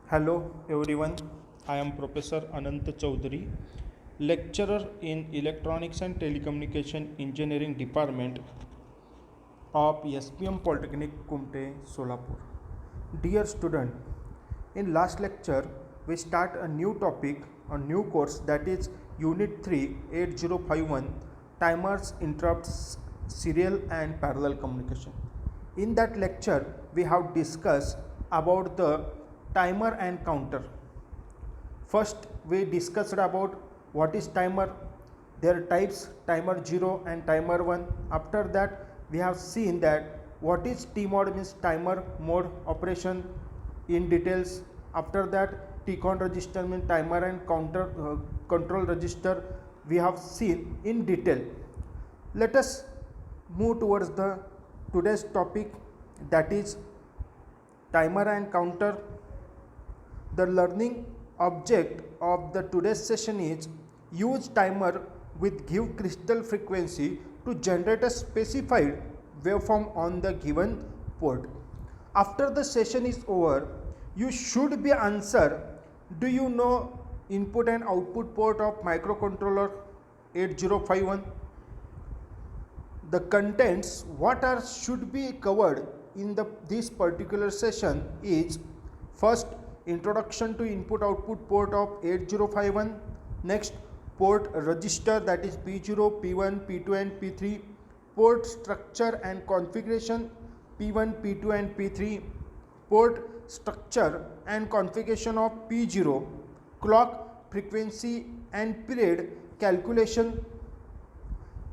Hello everyone, I am Professor Anant Chaudhary, lecturer in Electronics and Telecommunication Engineering Department of SPM Polytechnic Kumte, Solapur. Dear student, in last lecture we start a new topic, a new course, that is Unit 3 8051 Timers, Interrupts, Serial and Parallel Communication. In that lecture we have discussed about the timer and counter. First we discussed about what is timer, their types, timer 0 and timer 1. After that we have seen that what is T mode, means timer mode operation in details. After that T-con register means timer and counter control register we have seen in detail. Let us move towards the today's topic, that is timer and counter. The learning object of the today's session is use timer with give crystal frequency to generate a specified waveform on the given port. After the session is over, you should be answer, do you know input and output port of microcontroller 8051? The contents what are should be covered in this particular session is first introduction to input output port of 8051, next port register, that is P0, P1, P2 and P3, port structure and configuration P1, P2 and P3, port structure and configuration of P0, clock frequency and period calculation,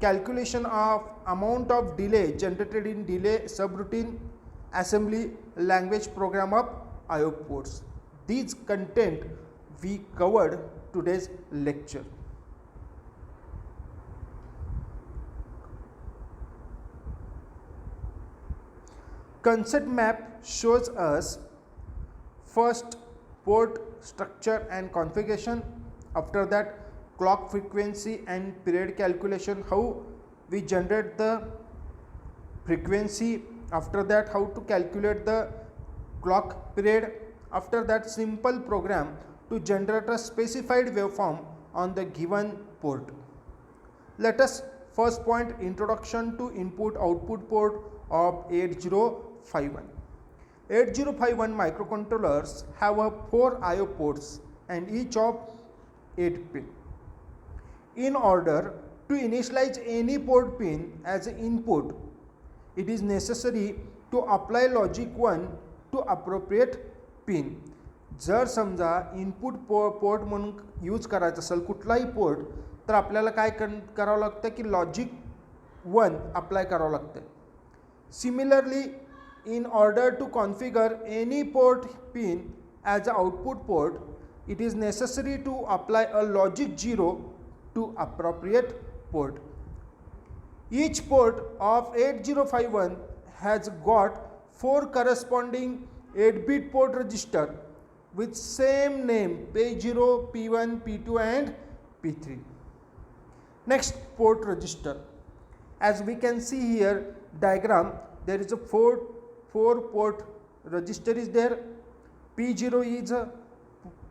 calculation of amount of delay generated in delay subroutine, assembly language program of IO ports. These content we covered today's lecture. Concept map shows us first port structure and configuration, after that clock frequency and period calculation, how we generate the frequency, after that how to calculate the clock period, after that simple program to generate a specified waveform on the given port. Let us first point introduction to input output port of 8051. 8051 microcontrollers have 4 IO ports and each of 8 pin. In order to initialize any port pin as an input, it is necessary to apply logic 1 to appropriate pin. जर समजा input port म्हणून use करायचं असेल कुठलाही port, तर आपल्याला काय करावं लागतं की लॉजिक 1 अप्लाय करावं लागतं. Similarly in order to configure any port pin as an output port, it is necessary to apply a logic 0 to appropriate port. Each port of 8051 has got 4 corresponding 8-bit port register with same name P0, P1, P2 and P3. Next, port register. As we can see here diagram, there is a 4 port register is there. P0 is a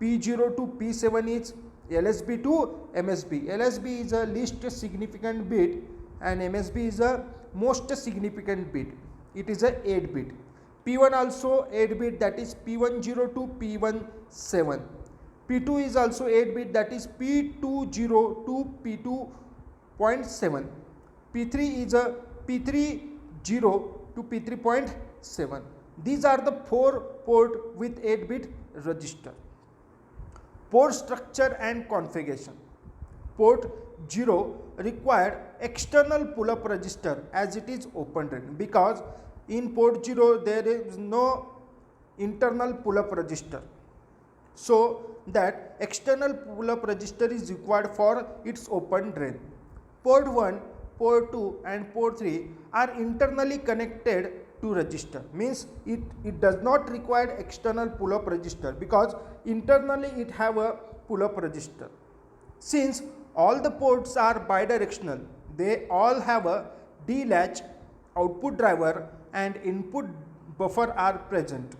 P0 to P7 is LSB to MSB. LSB is a least significant bit and MSB is a most significant bit. It is a 8-bit. P1 also 8-bit, that is P10 to P17. P2 is also 8-bit, that is P20 to P2.7. P3 is a P30 to P3.7. These are the 4 port with 8-bit register. Port structure and configuration. Port 0 required external pull-up register as it is open drain, because in port 0 there is no internal pull-up register, so that external pull-up register is required for its open drain. Port 1, port 2 and port 3 are internally connected to register, means it does not require external pull-up register because internally it have a pull-up register. Since all the ports are bidirectional, they all have a D-latch, output driver and input buffer are present.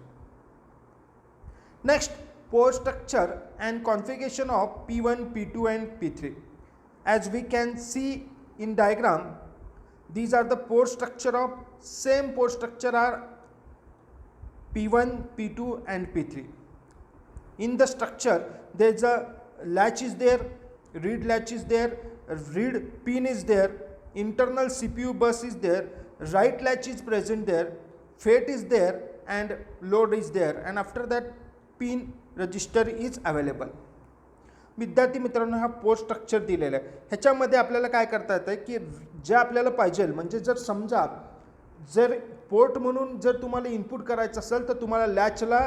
Next, port structure and configuration of P1, P2 and P3. As we can see in diagram, these are the port structure of same port structure are P1, P2 and P3. In the structure there is a latch is there, read latch is there, read pin is there, internal CPU bus is there, write latch is present there, FAT is there and load is there, and after that pin register is available. विद्यार्थी मित्रांनो हा port structure दिलेला आहे. ह्याच्यामध्ये आपल्याला काय करता येतं की जे आपल्याला पाहिजे म्हणजे जर समजा जर पोर्ट म्हणून जर तुम्हाला इनपुट करायचं असेल तर तुम्हाला लॅचला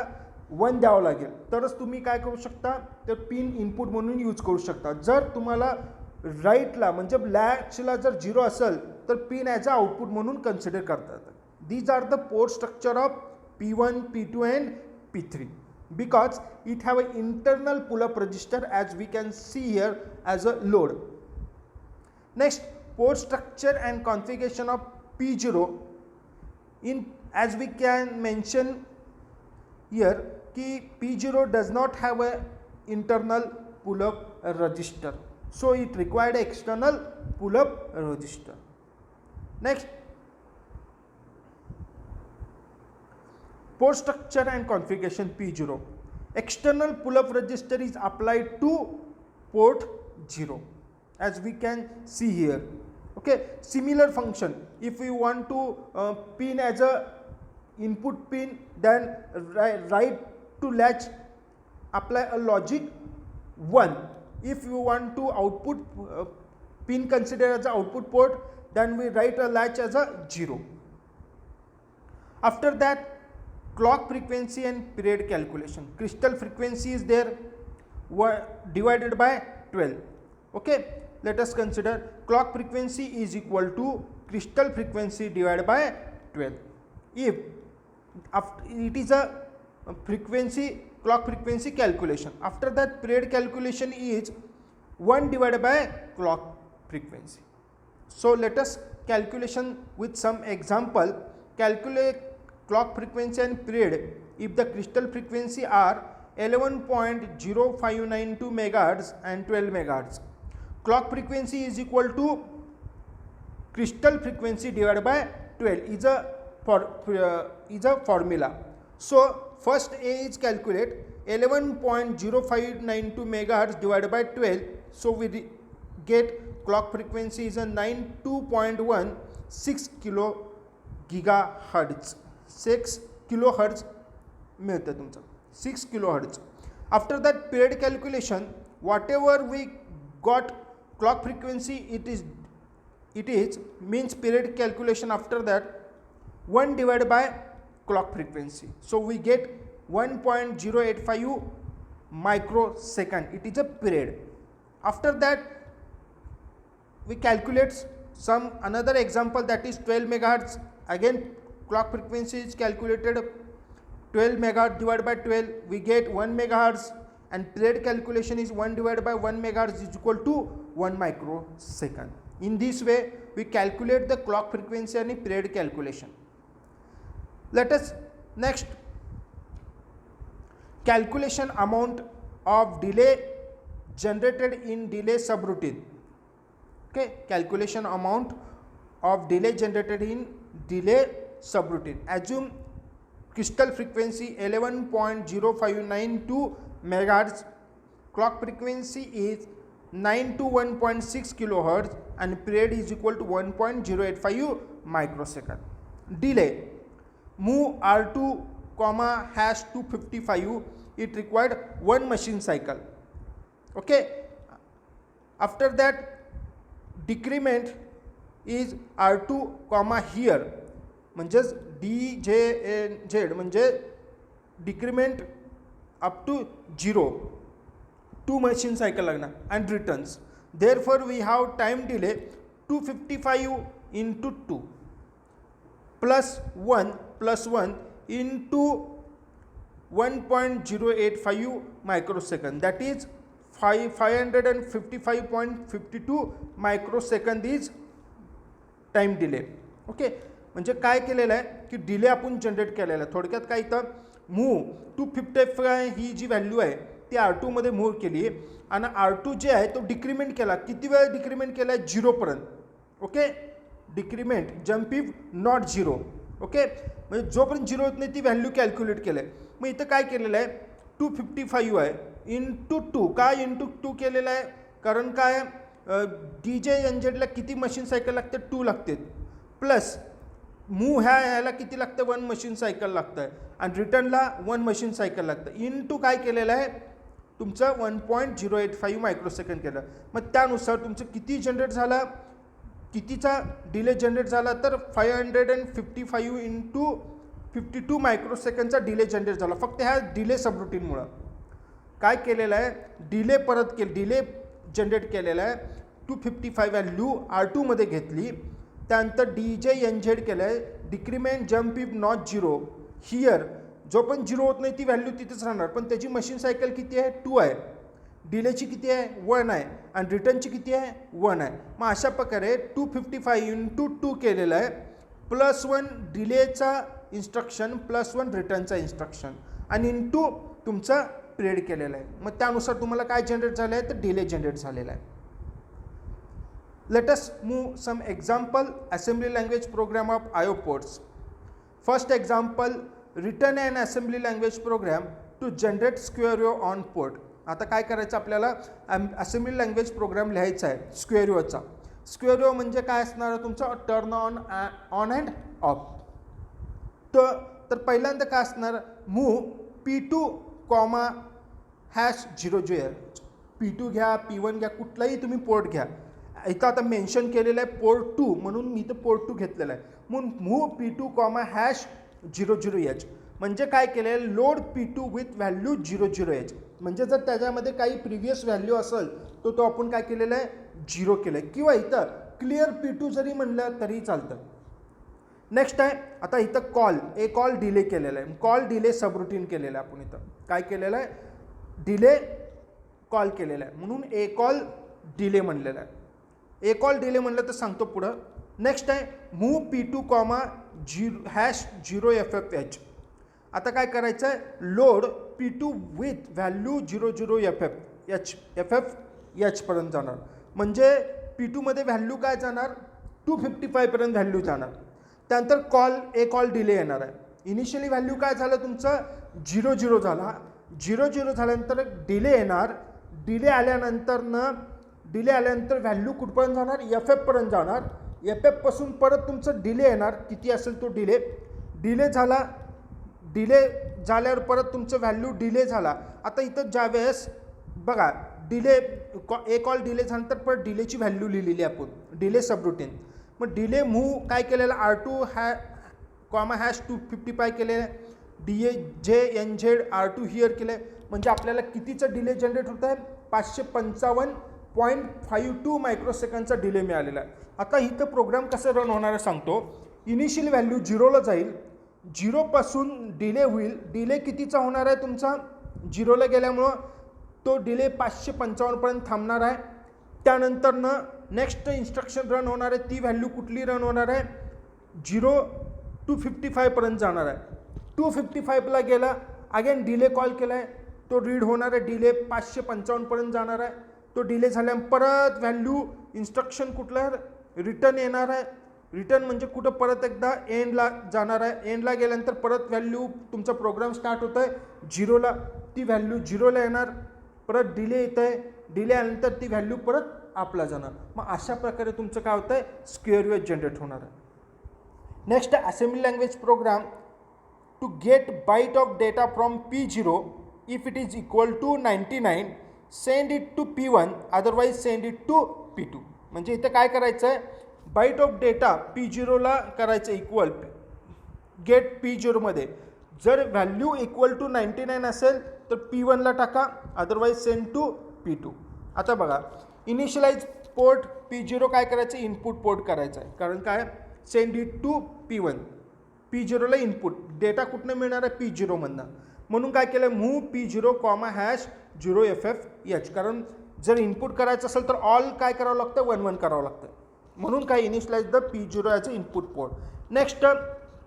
1 द्यावं लागेल तरच तुम्ही काय करू शकता तर पिन इनपुट म्हणून यूज करू शकता. जर तुम्हाला राईटला म्हणजे लॅचला जर 0 असेल तर पिन ॲज अ आउटपुट म्हणून कन्सिडर करता येतं. These are the port structure of P1, P2 and P3 because it have an internal pull-up register as we can see here as a load. Next, port structure and configuration of P0 in as we can mention here कि P0 does not have a internal pull-up register, so it required external pull-up register. Next, port structure and configuration P0. External pull-up register is applied to port 0 as we can see here. Okay, similar function. If we want to pin as a input pin, then write to latch apply a logic 1. If you want to output pin consider as a output port, then we write a latch as a 0. After that, clock frequency and period calculation. Crystal frequency is there divided by 12. Okay, let us consider clock frequency is equal to crystal frequency divided by 12. If it is a frequency clock frequency calculation, after that period calculation is 1 divided by clock frequency. So let us calculation with some example. Calculate clock frequency and period if the crystal frequency are 11.0592 megahertz and 12 megahertz. Clock frequency is equal to crystal frequency divided by 12 is a formula. So first A is calculate 11.0592 megahertz divided by 12, so we get clock frequency is a 92.16 kilo gigahertz. 6 kilohertz मिळतं तुमचं 6 kilohertz. After that period calculation, whatever we got clock frequency it is means period calculation after that 1 divided by clock frequency, so we get 1.085 microsecond. It is a period. After that we calculate some another example, that is 12 megahertz. Again clock frequency is calculated 12 megahertz divided by 12, we get 1 megahertz, and period calculation is 1 divided by 1 megahertz is equal to 1 microsecond. In this way we calculate the clock frequency and period calculation. Let us next calculation amount of delay generated in delay subroutine. Okay, calculation amount of delay generated in delay subroutine. Assume crystal frequency 11.0592 megahertz, clock frequency is 9 to 1.6 kilohertz, and period is equal to 1.085 microsecond. Delay move R2 comma hash 255, it required 1 machine cycle. Okay, after that decrement is R2 comma here म्हणजेच DJZ म्हणजे decrement up to 0, 2 machine cycle लागणार and returns. Therefore we have time delay 255 into 2 plus 1 into 1.085 microsecond, that is 555.52 microsecond is time delay. Okay, म्हणजे काय केलेलं आहे की delay आपण generate केलेला आहे. थोडक्यात काय इथं मूव्ह 255 ही जी व्हॅल्यू आहे ती R2 मध्ये मूव्ह केली आणि R2 जे आहे तो डिक्रीमेंट केला. किती वेळ डिक्रीमेंट केला आहे? 0 पर्यंत. Okay, decrement jump if not 0. Okay, म्हणजे जोपर्यंत 0 होत नाही ती व्हॅल्यू कॅल्क्युलेट केलं आहे. मग इथं काय केलेलं आहे? 255 आहे इंटू 2. काय इंटू 2 केलेलं आहे? कारण काय DJ-NZ ला किती मशीन सायकल लागते? 2 लागते. प्लस मूव्ह ह्याला किती लागतं? 1 मशीन सायकल लागतं आहे आणि रिटर्नला 1 मशीन सायकल लागतं. इंटू काय केलेलं आहे? तुमचं 1.085 मायक्रोसेकंड केलं. मग त्यानुसार तुमचं किती जनरेट झालं? कितीचा डिले जनरेट झाला? तर 555 इंटू 52 मायक्रोसेकंडचा डिले जनरेट झाला. फक्त ह्या डिले सबरुटीनमुळं काय केलेलं आहे? डिले डिले जनरेट केलेला आहे. 255 व्हॅल्यू R2 मध्ये घेतली. त्यानंतर DJ-NZ केलं आहे decrement jump if not 0. Here जो पण 0 होत नाही ती व्हॅल्यू तिथेच राहणार, पण त्याची मशीन सायकल किती आहे? 2 आहे. डिलेची किती आहे? 1 आहे आणि रिटर्नची किती आहे? 1 आहे. मग अशा प्रकारे 255 इंटू 2 केलेलं आहे. +1 डिलेचा इन्स्ट्रक्शन +1 रिटर्नचा इन्स्ट्रक्शन आणि इंटू तुमचा पिरियड केलेला आहे. मग त्यानुसार तुम्हाला काय जनरेट झालं आहे? तर डिले जनरेट झालेला आहे. Let us move some example assembly language program of IO ports. First example, written an assembly language program to generate square wave on port. आता काय करायचं आपल्याला? असेंब्ली लँग्वेज प्रोग्राम लिहायचा आहे स्क्वेअर वेव्हचा. स्क्वेअर वेव्ह म्हणजे काय असणार आहे तुमचं? Turn on and of. तर पहिल्यांदा काय असणार? मूव्ह P2, #0 P2 घ्या, P1 घ्या, कुठलाही तुम्ही पोर्ट घ्या. इथं आता मेन्शन केलेलं आहे पोर्ट 2 म्हणून मी इथं पोर्ट 2 घेतलेलं आहे. म्हणून मूव्ह P2, #00H म्हणजे काय केलं आहे? Load P2 with value 00H. म्हणजे जर त्याच्यामध्ये काही प्रिव्हियस व्हॅल्यू असेल तर तो आपण काय केलेलं आहे? 0 केलं आहे. किंवा इथं क्लिअर P2 जरी म्हणलं तरी चालतं. नेक्स्ट आहे आता इथं कॉल डिले केलेला आहे. कॉल डिले सबरुटीन केलेलं आहे. आपण इथं काय केलेलं आहे? डिले कॉल केलेला आहे म्हणून कॉल डिले म्हणलेला आहे. कॉल डिले म्हणलं तर सांगतो पुढं. नेक्स्ट आहे मूव्ह P2, #0FFH. आता काय करायचं आहे? Load P2 with value 00FFH पर्यंत जाणार. म्हणजे P2 मध्ये व्हॅल्यू काय जाणार? 255 पर्यंत व्हॅल्यू जाणार. त्यानंतर कॉल डिले येणार आहे. इनिशियली व्हॅल्यू काय झालं तुमचं? 00 झाला. 00 झाल्यानंतर डिले येणार. डिले आल्यानंतर व्हॅल्यू कुठपर्यंत जाणार? FF पर्यंत जाणार. FF पासून परत तुमचं डिले येणार. किती असेल तो डिले? डिले झाल्यावर परत तुमचं व्हॅल्यू डिले झाला. आता इथं ज्यावेळेस बघा डिले कॉल डिले झाल्यानंतर परत डिलेची व्हॅल्यू लिहिलेली आपण डिले सबरुटीन. मग डिले मूव्ह काय केलेलं? R2 #255 केलेलं आहे. DJ-NZ R2 हिअर केलं आहे. म्हणजे आपल्याला कितीचं डिले जनरेट होत आहे? 555.52 मायक्रोसेकंडचा डिले मिळालेला आहे. आता इथं प्रोग्राम कसं रन होणार आहे सांगतो. इनिशियल व्हॅल्यू 0ला जाईल. 0 पासून डिले होईल. डिले कितीचा होणार आहे तुमचा? 0ला गेल्यामुळं तो डिले 555 पर्यंत थांबणार आहे. त्यानंतर नेक्स्ट इन्स्ट्रक्शन रन होणार आहे. ती व्हॅल्यू कुठली रन होणार आहे? 255 पर्यंत जाणार आहे. 255ला गेला. अगेन डिले कॉल केला आहे. तो रीड होणार आहे. डिले 555 पर्यंत जाणार आहे. तो डिले झाल्यानंतर परत व्हॅल्यू इन्स्ट्रक्शन कुठलं? रिटर्न येणार आहे. रिटर्न म्हणजे कुठं? परत एकदा एंडला जाणार आहे. एंडला गेल्यानंतर परत व्हॅल्यू तुमचा प्रोग्राम स्टार्ट होत आहे 0ला. ती व्हॅल्यू 0ला येणार. परत डिले येत आहे. डिले आल्यानंतर ती व्हॅल्यू परत आपला जाणार. मग अशा प्रकारे तुमचं काय होतं आहे? स्क्वेअर वेव्ह जनरेट होणार आहे. Next assembly language program to get byte of data from P0 if it is equal to 99 send it to P1 otherwise send it to P2. म्हणजे इथं काय करायचं आहे? बाईट ऑफ डेटा P0ला करायचं equal gate P0मध्ये जर value equal to 99 असेल तर P1ला टाका अदरवाईज सेंड टू P2. आता बघा इनिशियलाइज पोर्ट P0 काय करायचं? इनपुट पोर्ट करायचं आहे. कारण काय? Send it to P1. P0ला इनपुट डेटा कुठनं मिळणार आहे? P0 मधनं. म्हणून काय केलं? Move P0, #0FFH. कारण जर इनपुट करायचं असेल तर ऑल काय करावं लागतं? 1 1 करावं लागतं. म्हणून काय? Initialise the P0 as a input port. Next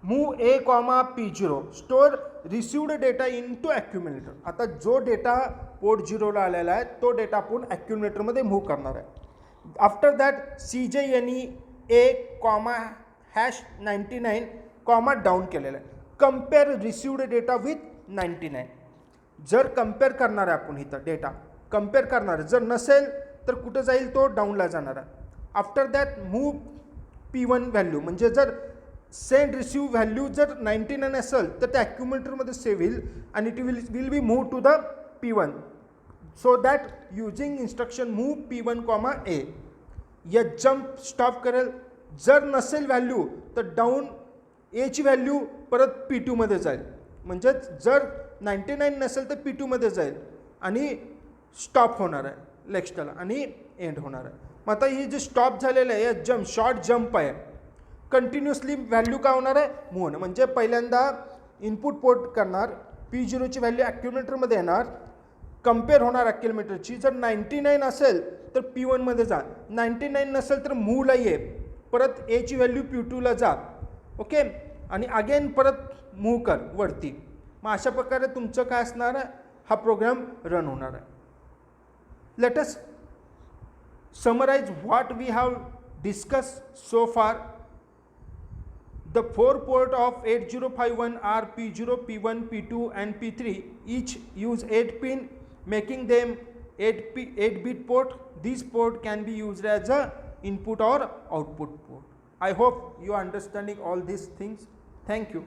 move A comma P0 store received data into accumulator. आता जो डेटा पोर्ट 0ला आलेला आहे तो डेटा आपण ॲक्युम्युलेटरमध्ये मूव्ह करणार आहे. After that CJNE A comma #99 comma down केलेला आहे. Compare received data with 99. जर कम्पेअर करणार आहे आपण इथं डेटा कम्पेअर करणार आहे, जर नसेल तर कुठं जाईल, तो डाऊनला जाणार आहे. After that move P1 value, म्हणजे जर सेंड रिसिव्ह व्हॅल्यू जर 99 असेल तर त्या ॲक्युम्युलेटरमध्ये सेव्ह होईल आणि it will be move to the P1. So that using instruction move P1 comma A या जम्प स्टॉप करेल. जर नसेल व्हॅल्यू तर डाऊन एची व्हॅल्यू परत P2 मध्ये जाईल. म्हणजेच जर 99 नसेल तर P2 मध्ये जाईल आणि स्टॉप होणार आहे नेक्स्टला आणि एंड होणार आहे. मग आता ही जी स्टॉप झालेलं आहे जम्प शॉर्ट जम्प आहे, कंटिन्युअसली व्हॅल्यू काय होणार आहे मूव्ह होणं. म्हणजे पहिल्यांदा इनपुट पोर्ट करणार, P0ची व्हॅल्यू ॲक्युम्युलेटरमध्ये येणार, कम्पेअर होणार ॲक्युम्युलेटरची. जर 99 असेल तर P1 मध्ये जा, 99 नसेल तर मूव्हला ये, परत एची व्हॅल्यू P2ला जा. ओके, आणि अगेन परत मूव्ह कर वरती. मग अशा प्रकारे तुमचं काय असणार आहे, हा प्रोग्राम रन होणार आहे. Let us summarize what we have discussed so far. The 4 port of 8051 are P0, P1, P2 and P3. Each use 8 pin, making them 8-bit port. This port can be used as a input or output port. I hope you are understanding all these things. Thank you.